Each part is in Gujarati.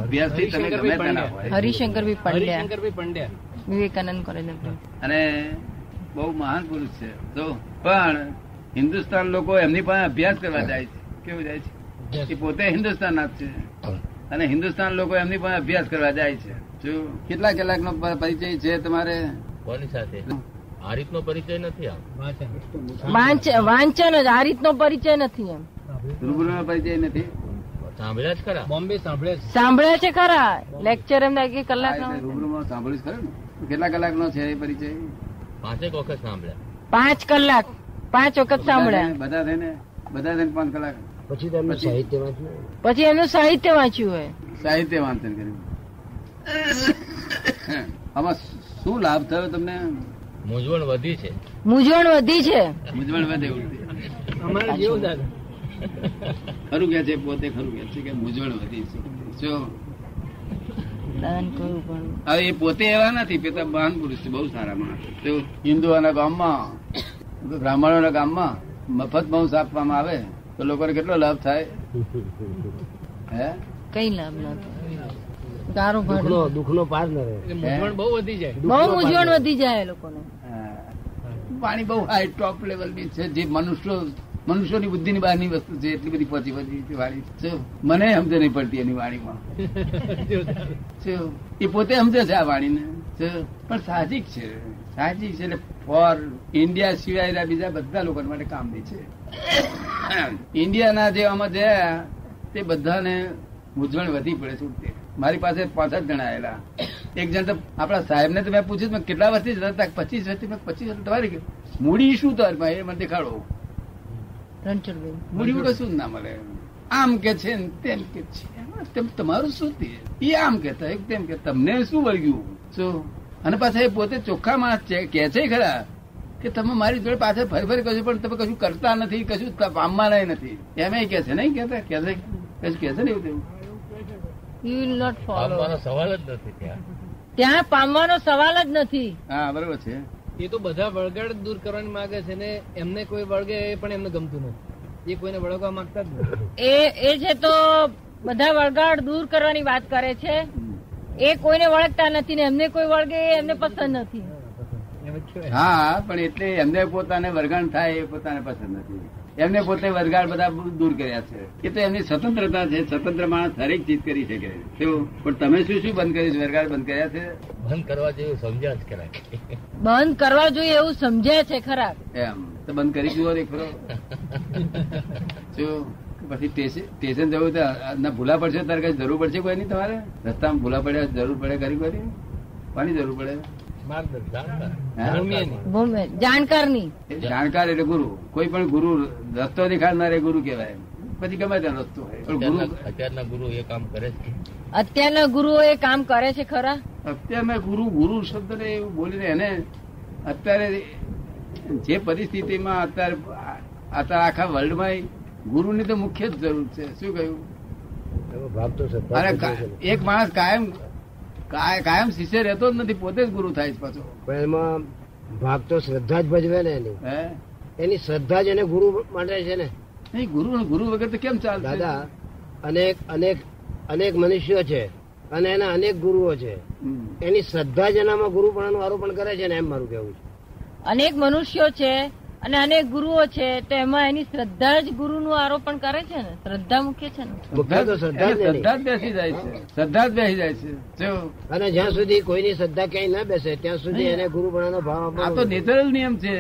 અભ્યાસથી તમે ગમે તેના હોય. હરિશંકરભાઈ પંડ્યા વિવેકાનંદ કોલેજ. અને બહુ મહાન પુરુષ છે તો પણ હિન્દુસ્તાન લોકો એમની પાસે અભ્યાસ કરવા જાય છે. કેવું જાય છે? એ પોતે હિન્દુસ્તાનના જ છે અને હિન્દુસ્તાન લોકો એમની પાસે અભ્યાસ કરવા જાય છે. શું કેટલા કલાકનો પરિચય છે તમારે કોની સાથે? આ રીતનો પરિચય નથી. વાંચન જ આ રીતનો પરિચય નથી. એમ રૂબરૂનો પરિચય નથી. સાંભળ્યા જ ખરા. બોમ્બે સાંભળ્યા છે ખરા લેક્ચર એમને 1 કલાક. રૂબરૂમાં સાંભળ્યું ખરું ને? કેટલા કલાકનો છે એ પરિચય? 5 વખત સાંભળ્યા. 5 કલાક 5 વખત સાંભળ્યા. બધા થઈને 5 કલાક. પછી તો એમનું સાહિત્ય વાંચ્યું. પછી એનું સાહિત્ય વાંચ્યું હોય. સાહિત્ય વાંચન કર્યું. આમાં શું લાભ થયો તમને? મૂંઝવણ વધી છે. મૂંઝવણ વધી છે. મૂંઝવણ વધે અમારે જેવું દાદા ખરું કે છે, પોતે ખરું કે છે કે મૂંઝવણ વધી છે. શું દાન કરું પણ હવે એ પોતે એવા નથી. પેલા મહાન પુરુષ છે, બહુ સારા માણસ. હિન્દુઓના ગામમાં બ્રાહ્મણોના ગામમાં મફત માંસ આપવામાં આવે તો લોકોને કેટલો લાભ થાય? હે કઈ લાભ ના થાય. ગારો ભાડો દુઃખનો પાર ન રહે. મૂંઝવણ બહુ વધી જાય. બહુ મૂંઝવણ વધી જાય લોકોને. પાણી બહુ હાઈ ટોપ લેવલની છે. જે મનુષ્યોની બુદ્ધિની બહારની વસ્તુ છે એટલી બધી પહોંચી વાળી છે. મને સમજ નહીં પડતી એની વાણીમાં. એ પોતે સમજે છે આ વાણીને પણ સાહજિક છે. સાહજિક છે એટલે ફોર ઇન્ડિયા સિવાય બીજા બધા લોકો માટે કામની છે. ઇન્ડિયાના જે આમાં છે તે બધાને મૂંઝવણ વધી પડે છે. મારી પાસે 5 જણા આવેલા. એક જણ તો આપડા સાહેબ ને તો મેં પૂછ્યું કેટલા વર્ષથી 25 વર્ષથી. 25 વર્ષ તમારી મૂડી શું તમારી? એ મને દેખાડો. મૂડી કશું ના મળે. આમ કે છે તેમ કે છે. તમારું શું એ આમ કેતા તેમ કે તમને શું વળગ્યું? શું? અને પાછા એ પોતે ચોખ્ખા માણસ છે. કે છે ખરા કે તમે મારી જોડે પાછળ ફરી કહો છો પણ તમે કશું કરતા નથી, કશું પામવાના નથી. એમ કે છે નહીં કેતા? કશું કે છે ને એવું? You will not follow. પામવાનો સવાલ જ નથી. ત્યાં પામવાનો સવાલ જ નથી. હા બરોબર છે. એ તો બધા વળગાડ દૂર કરવાની માંગે છે ને એમને કોઈ વળગે એ પણ એમને ગમતું નથી. એ કોઈને વળગવા માંગતા જ નથી. એ છે તો બધા વળગાડ દૂર કરવાની વાત કરે છે. એ કોઈને વળગતા નથી ને એમને કોઈ વળગે એમને પસંદ નથી. હા પણ એટલે એમને પોતાને વળગાણ થાય એ પોતાને પસંદ નથી. એમને પોતે વળગાડ બધા દૂર કર્યા છે. એ તો એમની સ્વતંત્રતા છે. સ્વતંત્ર માણસ દરેક ચીજ કરી શકે. પણ તમે શું શું બંધ કર્યું? વળગાડ બંધ કર્યા છે. બંધ કરવા જેવું સમજ્યા જ ખરા. બંધ કરવા જોઈએ એવું સમજે છે ખરા. એમ તો બંધ કરી જુઓ ખરો. શું પછી સ્ટેશન જવું તો ભૂલા પડશે ત્યારે કઈ જરૂર પડશે કોઈ નહીં? તમારે રસ્તામાં ભૂલા પડ્યા જરૂર પડે કરી કોઈ? કોની જરૂર પડે? જાણકારની. જાણકાર એટલે ગુરુ. કોઈ પણ ગુરુ રસ્તો દેખાડનાર એ ગુરુ કહેવાય. પછી ગમે ત્યાં રસ્તો હોય. અત્યારના ગુરુ એ કામ કરે છે. અત્યારના ગુરુઓ એ કામ કરે છે ખરા. અત્યારના ગુરુ શબ્દ ને એવું બોલીને એને અત્યારે જે પરિસ્થિતિમાં અત્યારે આખા વર્લ્ડમાં ગુરુની તો મુખ્ય જ જરૂર છે. શું કહ્યું? એક માણસ કાયમ શિષ્ય રહેતો જ નથી. પોતે જ ગુરુ થાય છે પાછો. પણ એમાં ભાગ તો શ્રદ્ધા જ ભજવે ને એની શ્રદ્ધા જ એને ગુરુ માટે છે ને. નહીં ગુરુ વગર તો કેમ ચાલશે? દાદા અનેક મનુષ્યો છે અને એના અનેક ગુરુઓ છે. એની શ્રદ્ધા જ એનામાં ગુરુપણાનું આરોપણ કરે છે ને એમ મારું કેવું છે. અનેક મનુષ્યો છે અને અનેક ગુરુઓ છે તો એમાં એની શ્રદ્ધા જ ગુરુનું આરોપણ કરે છે ને. શ્રદ્ધા મુખ્ય છે ને. શ્રદ્ધા જ બેસી જાય છે. શ્રદ્ધા જ બેસી જાય છે. અને જ્યાં સુધી કોઈની શ્રદ્ધા ક્યાંય ના બેસે ત્યાં સુધી એને ગુરુપણાનો ભાવ. આ તો નેચરલ નિયમ છે.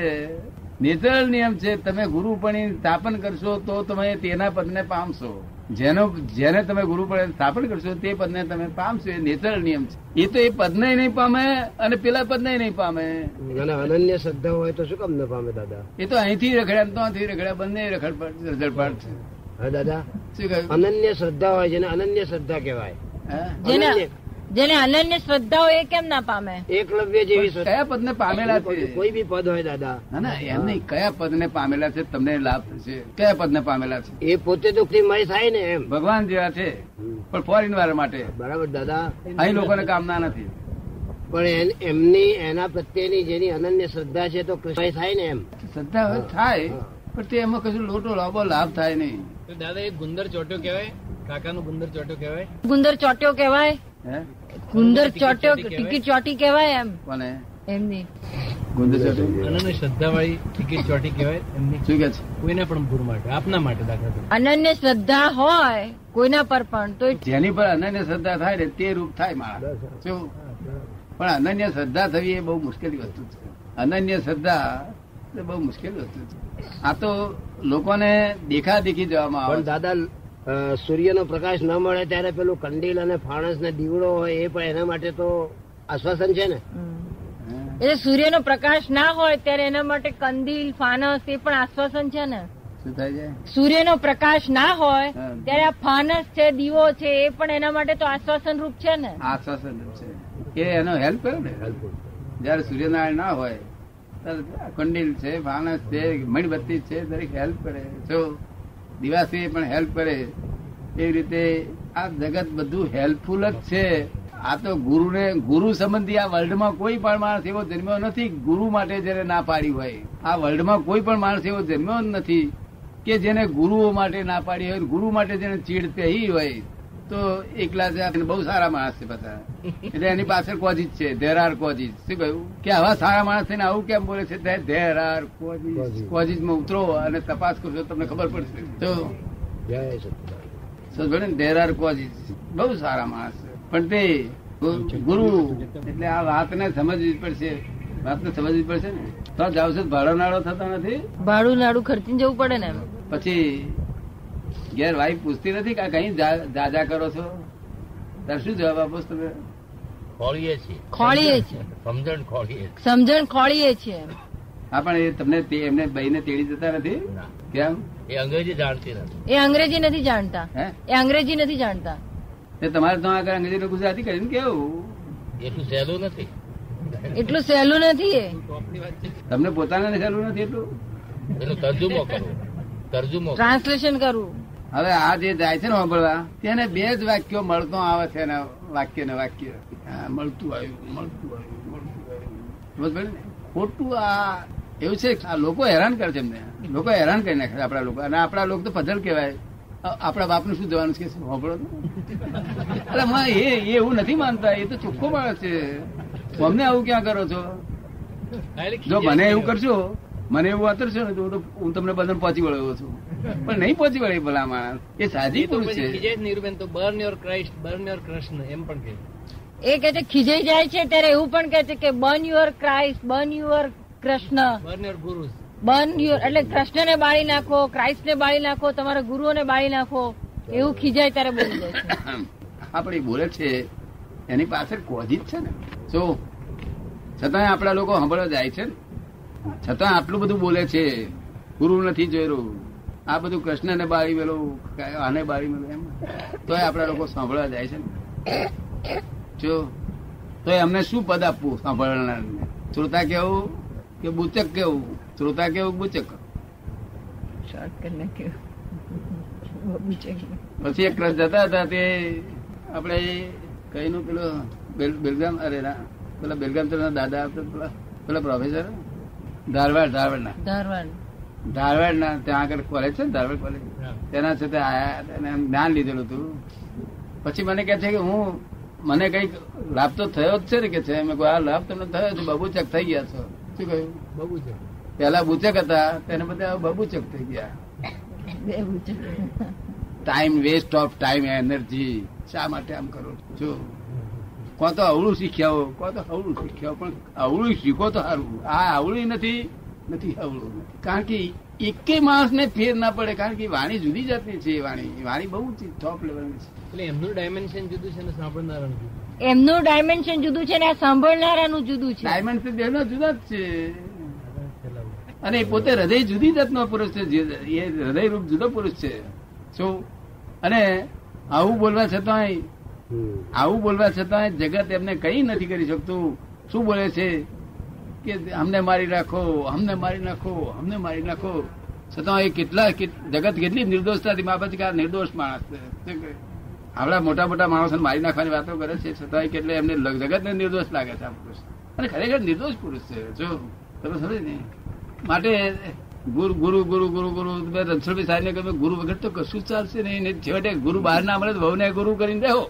નેચરલ નિયમ છે. તમે ગુરુપણી સ્થાપન કરશો તો તમે તેના પદને પામશો. જેને તમે ગુરુપણી સ્થાપન કરશો તે પદને તમે પામશો. એ નેચરલ નિયમ છે. એ તો એ પદને નહીં પામે અને પેલા પદને નહીં પામે. અને અનન્ય શ્રદ્ધા હોય તો શું કામ ન પામે દાદા? એ તો અહીંથી રખડ્યા તો અહીંથી રખડ્યા બંને રખડપાટ છે. હા દાદા શું કહ્યું? અનન્ય શ્રદ્ધા હોય જેને અનન્ય શ્રદ્ધા કહેવાય. જેને અનન્ય શ્રદ્ધા હોય એ કેમ ના પામે? એકલવ્ય જેવી કયા પદને પામેલા છે? કોઈ બી પદ હોય દાદા. ના એમ નહીં. કયા પદને પામેલા છે તમને લાભ થશે? કયા પદને પામેલા છે? એ પોતે તો મય થાય ને એમ. ભગવાન જેવા છે પણ ફોરેન વાળા માટે. બરાબર દાદા. અહીં લોકોને કામના નથી. પણ એના પ્રત્યેની જેની અનન્ય શ્રદ્ધા છે તો કૃષ્ણ થાય ને એમ. શ્રદ્ધા થાય પણ તે એમાં કશું લોટો લાભો લાભ થાય નહીં. દાદા એ ગુંદર ચોટ્યો કહેવાય. કાકાનું ગુંદર ચોટ્યો કહેવાય. ગુંદર ચોટ્યો કહેવાય, હે ગુંદર ચોટ્યો ટિકિટ ચોટી કહેવાય એમ કોને એમની. ગુંદર ચોટી અનન્ય શ્રદ્ધા વાળી ટિકિટ ચોટી કહેવાય એમની. શું કે છે? કોઈના પણ ભૂર માટે, આપના માટે દાખલા તરીકે. અનન્ય શ્રદ્ધા હોય કોઈના પર પણ તો જેની પર અનન્ય શ્રદ્ધા થાય ને તે રૂપ થાય માણસ. શું? પણ અનન્ય શ્રદ્ધા થવી એ બહુ મુશ્કેલી વસ્તુ છે. અનન્ય શ્રદ્ધા એ બહુ મુશ્કેલી વસ્તુ છે. આ તો લોકોને દેખી જવામાં આવે પણ છે. દાદા સૂર્યનો પ્રકાશ ન મળે ત્યારે પેલું કંડીલ અને ફાણસ ને દીવડો હોય એ પણ એના માટે તો આશ્વાસન છે ને. એટલે સૂર્યનો પ્રકાશ ના હોય ત્યારે એના માટે કંદીલ ફાનસ એ પણ આશ્વાસન છે ને. શું થાય છે? સૂર્યનો પ્રકાશ ના હોય હા. ત્યારે આ ફાનસ છે દીવો છે એ પણ એના માટે તો આશ્વાસન રૂપ છે ને. આશ્વાસન છે એ એનો હેલ્પ કરે ને. જયારે સૂર્યનારાયણ ના હોય ત્યારે કંડીલ છે, ફાનસ છે, મીણબત્તી છે, દરેક હેલ્પ કરે. જો દિવાસી પણ હેલ્પ કરે. એવી રીતે આ જગત બધું હેલ્પફુલ જ છે. આ તો ગુરુ સંબંધી આ વર્લ્ડમાં કોઈ પણ માણસ એવો જન્મ્યો નથી ગુરુ માટે જેને ના પાડી હોય. આ વર્લ્ડમાં કોઈ પણ માણસ એવો જન્મ્યો જ નથી કે જેને ગુરુઓ માટે ના પાડી હોય, ગુરુ માટે જેને ચીડ પહેરી હોય. તો એકલા છે, બહુ સારા માણસ છે બધા. એટલે એની પાછળ કોઝિજ છે, ધેર આર કોઝિજ. શું કહ્યું કે આવા સારા માણસ થઈને આવું કેમ બોલે છે? There are causes. કોઝિજમાં ઉતરો અને તપાસ કરશો તમને ખબર પડશે. તો જય સચિદાનંદ. સમજો ને, ધેર આર કોઝિજ. બહુ સારા માણસ છે પણ તે ગુરુ. એટલે આ વાતને સમજવી પડશે, વાતને સમજવી પડશે ને. તો જાવ છો ભાડો નાડો થતો નથી, ભાડું નાડું ખર્ચીને જવું પડે ને. પછી ઘેર વાઈફ પૂછતી નથી કે કઈ જાજા કરો છો? તાર શું જવાબ આપો છો તમે? ખોળીએ છીએ, ખોળીએ છે, સમજણ ખોળીએ છીએ. સમજણ ખોળીએ છીએ. હા પણ એ તમને એમને બહીને તેડી જતા નથી? ના, કેમ? એ અંગ્રેજી જાણતી નથી. એ અંગ્રેજી નથી જાણતા. હે એ અંગ્રેજી નથી જાણતા. તે તમારે તો આગળ અંગ્રેજી ગુજરાતી કરીને કેવું? એટલું સહેલું નથી. એટલું સહેલું નથી એ. તમને પોતાને સહેલું નથી એટલું? એનો તર્જુમો કરવો, તર્જુમો કરવો. ટ્રાન્સલેશન કરવું. હવે આ જે જાય છે ને વાપરવા તેને બે જ વાક્યો મળતો આવે છે ને, વાક્ય ને વાક્ય. હા, મળતું આવ્યું, મળતું આવ્યું, મળતું આવ્યું. સમજ પડી ને? ખોટું આ એવું છે. આ લોકો હેરાન કરે છે એમને. લોકો હેરાન કરી નાખે આપણા લોકો. અને આપણા લોકો તો પઝલ કહેવાય. આપણા બાપનું શું જવાનું છે કે વાપરો? અરે એ એવું નથી માનતા. એ તો ચોખ્ખો માણસ છે. અમને આવું ક્યાં કરો છો? જો મને એવું કરશો, મને એવું વાતરશો ને તો હું તમને બધાને પહોંચી વળ્યો છું. પણ નહીં પહોંચી વળે ભલા માણસ. એ સાજી પુરુષ છે. નિરૂબેન તો burn your Christ, burn your Krishna એમ પણ કહે. એ કે છે ખીજાઈ જાય છે ત્યારે એવું પણ કે છે કે burn your Christ, burn your Krishna, burn your gurus. Burn your એટલે કૃષ્ણને બાળી નાખો, ક્રાઇસ્ટને બાળી નાખો, તમારા ગુરુઓને બાળી નાખો. એવું ખીજાય ત્યારે બોલી જાય છે. આપણે બોલે છે એની પાછળ કોઝિજ છે ને. શું છતાંય આપણા લોકો સાંભળવા જાય છે ને, છતાં આટલું બધું બોલે છે. ગુરુ નથી જોયેલું, આ બધું કૃષ્ણને બાળી મેલું, આને બાળી મેલું એમ. તોય આપણા લોકો સાંભળવા જાય છે ને. જો તો એમને શું પદ આપવું સાંભળનારને? શ્રોતા કેવું કે બુચક કેવું? શ્રોતા કેવું બુચક? પછી એક ક્રશ જતા હતા તે આપણે કઈ નું પેલો બેલગામ, અરે ના પેલા બેલગામ દાદા પેલા પ્રોફેસર ધારવાડ ના ત્યાં આગળ કોલેજ છે ને, ધારવાડ કોલેજ. તેના સાથે આયા અને જ્ઞાન લીધેલું હતું. પછી મને કે છે કે મને કઈક લાભ તો થયો જ છે ને કે છે. મેં કહ્યું આ લાભ તમને થયો છે, બબુચક થઈ ગયા છો. શું કહ્યું? બબુચક. પેલા બુચક હતા તેને બધા બબુચક થઈ ગયા. Time waste of time energy. શા માટે આમ કરો છો? કોણ તો અવળું શીખ્યા હો, કોણ તો અવળું શીખ્યા, પણ અવળું શીખો તો સારું. આ અવળું નથી અવળું નથી. કારણ કે એકે માણસ ને ફેર ના પડે. કારણ કે વાણી જુદી જાતની છે. વાણી બહુ ટોપ લેવલની છે. એટલે એમનું ડાયમેન્શન જુદું છે ને સાંભળનારાનું જુદું. એમનું ડાયમેન્શન જુદું છે ને આ સાંભળનારાનું જુદું છે. ડાયમેન્શન બેનો જુદા જ છે. અને એ પોતે હૃદય જુદી જાતનો પુરુષ છે. એ હૃદય રૂપ જુદો પુરુષ છે. શું? અને આવું બોલવા છતાંય જગત એમને કઈ નથી કરી શકતું. શું બોલે છે કે અમને મારી નાખો, અમને મારી નાખો, અમને મારી નાખો. છતાં એ કેટલા જગત કેટલી નિર્દોષતાથી માપે છે કે આ નિર્દોષ માણસ છે. આવડા મોટા મોટા માણસોને મારી નાખવાની વાતો કરે છે, છતાં કેટલે એમને જગતને નિર્દોષ લાગે છે આ પુરુષ. અને ખરેખર નિર્દોષ પુરુષ છે. જો તમે સમજ ને. માટે ગુરુ ગુરુ ગુરુ ગુરુ ગુરુ રણછોડભાઈ સાહેબ ને કહ્યું ગુરુ વગર તો કશું ચાલશે નહીં. છેવટે ગુરુ બહાર ના મળે વહુ ને ગુરુ કરીને દેવો.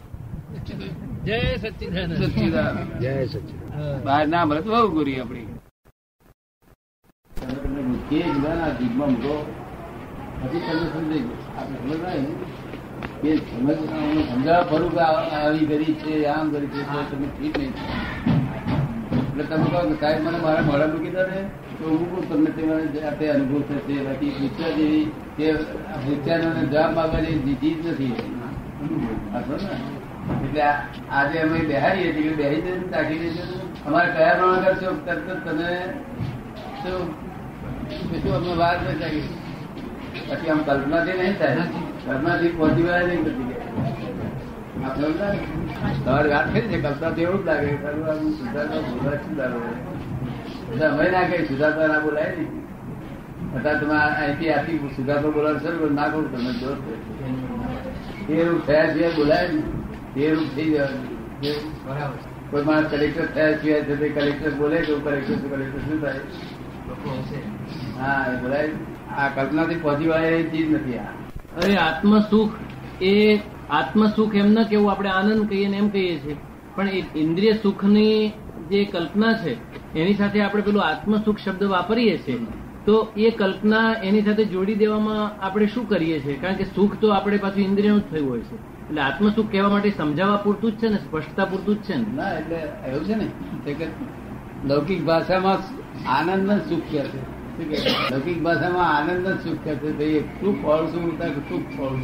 જય સચ્ચિદાનંદ. સચ્ચિદાનંદ જય સચ્ચિદાનંદ. બહાર ના મળે તો બહુ ગુરી આપડી સમજાવવા ફરું કે આવી કરી છે આમ કરી છે તમે ઠીક નહીં. એટલે તમે કહો કે સાહેબ મને મારા મોડા મૂકી દો ને તો હું તમને તે અનુભવ થશે. બાકી પૂછવા જેવી કે પૂછ્યાનો જવાબ માંગવા જેવી ચીજ નથી. એટલે આજે અમે બેહારીએ છીએ બેહી જશે તાકી દેશે. અમારે કયા પ્રમાણ કરશો તરત તમે શું અમે વાત નથી લાગી. પછી આમ કલ્પનાથી નહીં થાય. કલ્પનાથી પહોંચી વળાય નહીં કરતી તમારી વાત કરી છે. કલ્પનાથી એવું જ લાગે સુધારતા બોલાય સુધારો અમે ના કઈ સુધારતા ના બોલાય નહીં. અત્યારે તમે અહીંથી આથી સુધારતો બોલાવ સર ના કરું તમે જો એ રૂપ થયા સિવાય બોલાય ને એ રૂપ થઈ જવાનું. કોઈ માણસ કલેક્ટર થયા સિવાય છે તે કલેક્ટર બોલે કે કલેક્ટર શું થાય? હા એ બોલાય. આ કલ્પનાથી પહોંચી વળાય એ ચીજ નથી. આ અરે આત્મ સુખ એ આત્મ સુખ એમ ન કેવું આપણે આનંદ કહીએ ને એમ કહીએ છીએ, પણ એ ઇન્દ્રિય સુખની જે કલ્પના છે એની સાથે આપણે પેલું આત્મ સુખ શબ્દ વાપરીએ છીએ તો એ કલ્પના એની સાથે જોડી દેવામાં આપણે શું કરીએ છીએ? કારણ કે સુખ તો આપણે પાછું ઇન્દ્રિયનું જ થયું હોય છે. એટલે આત્મ સુખ કહેવા માટે સમજાવવા પૂરતું જ છે ને, સ્પષ્ટતા પૂરતું જ છે ને. ના એટલે એવું છે ને કે લૌકિક ભાષામાં આનંદ જ સુખ કહે છે. લૌકિક ભાષામાં આનંદ જ સુખ કહે છે. શું ફળ શું સુખ ફળ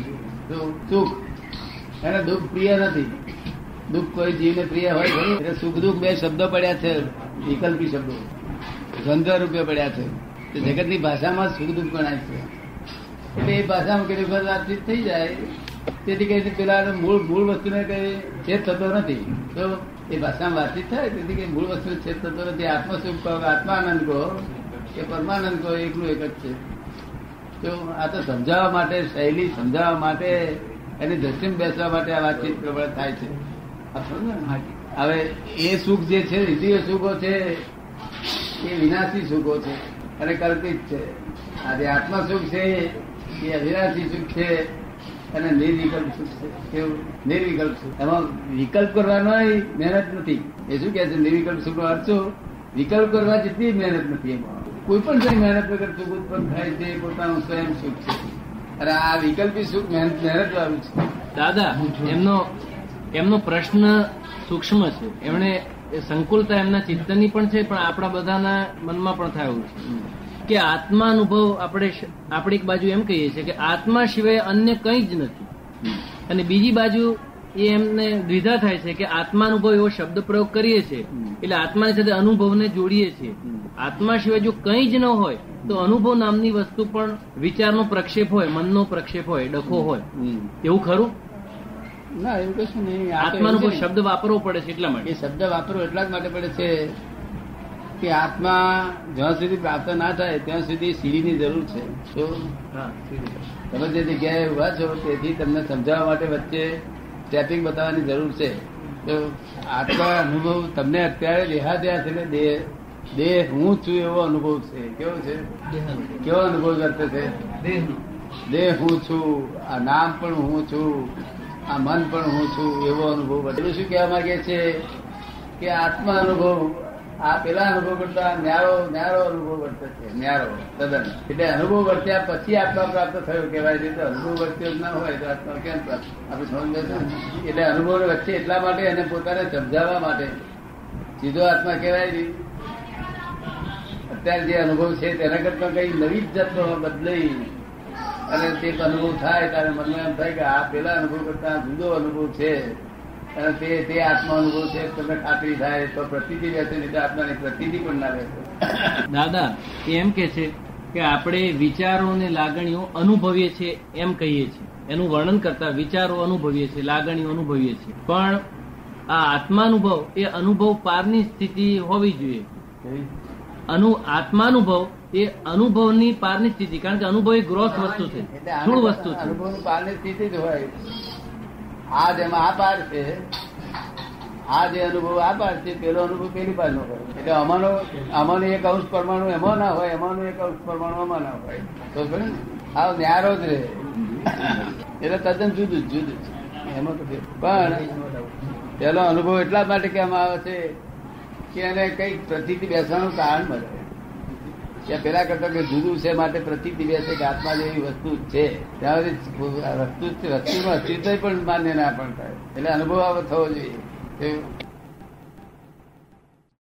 શું સુખ એને દુઃખ પ્રિય નથી. દુઃખ કોઈ જીવને પ્રિય હોય એટલે સુખ દુઃખ બે શબ્દો પડ્યા છે, વિકલ્પી શબ્દો દ્વંદ્વ રૂપે પડ્યા છે. જગત ની ભાષામાં સુખ દુઃખ ગણાય છે. એટલે એ ભાષામાં કેટલી વખત વાતચીત થઈ જાય તેથી કઈ પેલા મૂળ વસ્તુને કઈ છેદ થતો નથી. તો એ ભાષામાં વાતચીત થાય તેથી કઈ મૂળ વસ્તુ છેદ થતો નથી. આત્મ સુખ કહો આત્માનંદ કહો કે પરમાનંદ કહો એકલું એક જ છે. તો આ તો સમજાવવા માટે શૈલી સમજાવવા માટે એની દ્રષ્ટિમાં બેસવા માટે આ વાતચીત પ્રબળ થાય છે. હવે એ સુખ જે છે ઇન્દ્રિય સુખો છે એ વિનાશી સુખો છે અને કલ્પિત છે. આજે આત્મા સુખ છે એ અવિનાશી સુખ છે અને નિર્વિકલ્પ સુખ છે. કેવું નિર્વિકલ્પ સુખ? એમાં વિકલ્પ કરવાનો મહેનત નથી. એ શું કે છે નિર્વિકલ્પ સુખ નો અર્થ શું? વિકલ્પ કરવા જેટલી મહેનત નથી. એમાં કોઈ પણ કઈ મહેનત વગર સુખ ઉત્પન્ન થાય છે પોતાનું સ્વયં સુખ છે. અને આ વિકલ્પી સુખ મહેનત વાળું છે. દાદા એમનો પ્રશ્ન સૂક્ષ્મ છે. એમણે સંકુલતા એમના ચિત્તની પણ છે પણ આપણા બધાના મનમાં પણ થયું છે કે આત્માનુભવ આપણે એક બાજુ એમ કહીએ છીએ કે આત્મા સિવાય અન્ય કંઈ જ નથી, અને બીજી બાજુ એ એમને દ્વિધા થાય છે કે આત્માનુભવ એવો શબ્દ પ્રયોગ કરીએ છીએ એટલે આત્માની સાથે અનુભવને જોડીએ છીએ. આત્મા સિવાય જો કંઈ જ ન હોય તો અનુભવ નામની વસ્તુ પણ વિચારનો પ્રક્ષેપ હોય, મનનો પ્રક્ષેપ હોય, ડખો હોય. એવું ખરું? ના એવું કશું નહીં. આત્માનુભવ શબ્દ વાપરવો પડે છે એટલા માટે. એ શબ્દ વાપરવો એટલા જ માટે પડે છે કે આત્મા જ્યાં સુધી પ્રાપ્ત ના થાય ત્યાં સુધી સીડીની જરૂર છે. તો તમે જે જગ્યાએ ઉભા છો તેથી તમને સમજાવવા માટે વચ્ચે સ્ટેપિંગ બતાવવાની જરૂર છે. તો આત્મા અનુભવ તમને અત્યારે દેહાદ્યાસ એટલે દેહ હું છું એવો અનુભવ છે. કેવો છે? કેવો અનુભવ કરતો છે? દેહ હું છું, આ નામ પણ હું છું, આ મન પણ હું છું એવો અનુભવ. એટલું શું કહેવા માંગે છે કે આત્મા અનુભવ આ પેલા અનુભવ કરતા ન્યારો અનુભવ વર્તે છે. ન્યારો તદ્દન. એટલે અનુભવ વર્ત્યા પછી આત્મા પ્રાપ્ત થયો કહેવાય છે. તો અનુભવ વર્ત્યો ના હોય તો આત્મા કેમ પ્રાપ્ત? આપણે સમજ એટલે અનુભવ વચ્ચે એટલા માટે એને પોતાને સમજાવવા માટે સીધો આત્મા કહેવાય નહીં. અત્યારે જે અનુભવ છે તેના કરતા કઈ નવી જ જાતનો બદલાઈ અને તે અનુભવ થાય ત્યારે મનમાં એમ થાય કે આ પેલા અનુભવ કરતા જુદો અનુભવ છે અને તે આત્મા અનુભવ છે. તમને ખાતરી થાય તો પ્રતિથી રહેશે, નહીં તો આત્માની પ્રતિથી પણ ના રહેશે. દાદા એમ કે છે કે આપણે વિચારો અને લાગણીઓ અનુભવીએ છીએ એમ કહીએ છીએ. એનું વર્ણન કરતા વિચારો અનુભવીએ છીએ, લાગણીઓ અનુભવીએ છીએ, પણ આ આત્માનુભવ એ અનુભવ પારની સ્થિતિ હોવી જોઈએ. આત્માનુભવ એ અનુભવની પારની સ્થિતિ, કારણ કે અનુભવ એ ગ્રોસ વસ્તુ છે, સ્થૂળ વસ્તુ છે. અનુભવની પારની સ્થિતિ જ હોય. આ જેમાં આ પાર છે આ જે અનુભવ આ બાર છે પેલો અનુભવ પેલી બાર નો હોય. એટલે આમાંનો એક અંશ પરમાણુ એમાં ના હોય, એમાંનો એક અંશ પરમાણુ આમાં ના હોય. તો ખરું ને? આ ન્યારો જ રહે. એટલે તદ્દન જુદું જ છે એમાં તો. પણ પેલો અનુભવ એટલા માટે કહેવામાં આવે છે કે એને કઈક પ્રતિથી બેસવાનું કારણ મળે. ત્યાં પેલા કરતા કે જુદું છે માટે પ્રતિથી બેસે કે આત્મા જેવી વસ્તુ જ છે. ત્યાં વસ્તુમાં અસ્તિત્વ પણ માન્ય ના પણ થાય. એટલે અનુભવ આવો થવો જોઈએ.